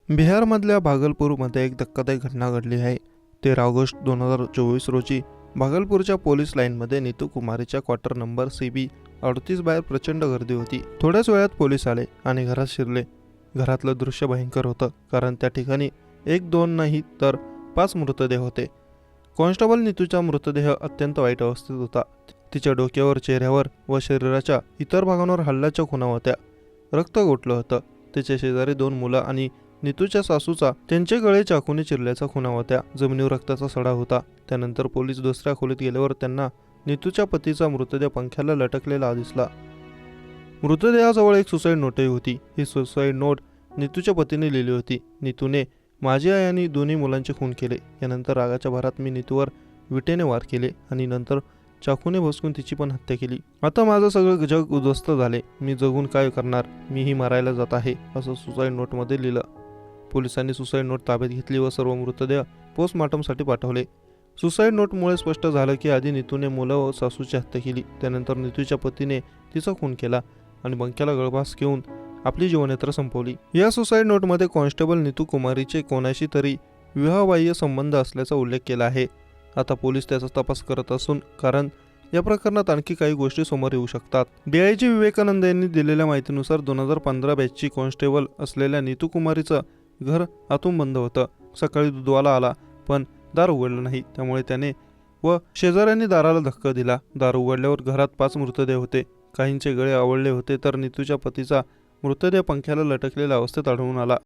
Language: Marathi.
बिहारमधल्या भागलपूरमध्ये एक धक्कादायक घटना घडली आहे। 13 ऑगस्ट 2024 रोजी भागलपूरच्या पोलीस लाईनमध्ये नीतू कुमारीच्या क्वार्टर नंबर CB 38 बाहेर प्रचंड गर्दी होती। थोड्याच वेळात पोलीस आले आणि घरात शिरले। घरातलं दृश्य भयंकर होतं, कारण त्या ठिकाणी एक दोन नाही तर 5 मृतदेह होते। कॉन्स्टेबल नीतूचा मृतदेह अत्यंत वाईट अवस्थेत होता। तिच्या डोक्यावर, चेहऱ्यावर व शरीराच्या इतर भागांवर हल्ल्याच्या खुणा होत्या। रक्त गोठलं होतं। तिच्या शेजारी 2 मुलं आणि नीतूच्या सासूचा त्यांचे गळे चाकूने चिरल्याच्या खुणा होत्या। जमिनीवर रक्ताचा सडा होता। त्यानंतर पोलीस दुसऱ्या खोलीत गेल्यावर त्यांना नीतूच्या पतीचा मृतदेह पंख्याला लटकलेला दिसला। मृतदेहाजवळ एक सुसाईड नोटही होती। ही सुसाईड नोट नीतूच्या पतीने लिहिली होती। नीतूने माझी आई आणि दोन्ही मुलांचे खून केले। यानंतर रागाच्या भरात मी नीतूवर विटेने वार केले आणि नंतर चाकूने भोसकून तिची पण हत्या केली। आता माझं सगळं जग उद्ध्वस्त झाले। मी जगून काय करणार? मीही मरायला जात आहे, असं सुसाईड नोटमध्ये लिहिलं। पोलिसांनी सुसाईड नोट ताब्यात घेतली व सर्व मृतदेह पोस्टमॉर्टमसाठी पाठवले। सुसाईड नोटमुळे स्पष्ट झालं की आधी नीतूने मुलं व सासूची हत्या केली, त्यानंतर नीतूच्या पतीने तिचा खून केला आणि बंक्याला गळफास घेऊन आपली जीवनयात्रा संपवली। या सुसाईड नोटमध्ये कॉन्स्टेबल नीतू कुमारीचे कोणाशी तरी विवाहबाह्य संबंध असल्याचा उल्लेख केला आहे। आता पोलीस त्याचा तपास करत असून कारण या प्रकरणात आणखी काही गोष्टी समोर येऊ शकतात। DIG विवेकानंद यांनी दिलेल्या माहितीनुसार 2015 बॅचची कॉन्स्टेबल असलेल्या नीतू कुमारीचं घर आतून बंद होतं। सकाळी दूधवाला आला पण दार उघडलं नाही, त्यामुळे त्याने व शेजाऱ्यांनी दाराला धक्का दिला। दार उघडल्यावर घरात 5 मृतदेह होते। काहींचे गळे आवळले होते तर नीतूच्या पतीचा मृतदेह पंख्याला लटकलेल्या अवस्थेत आढळून आला।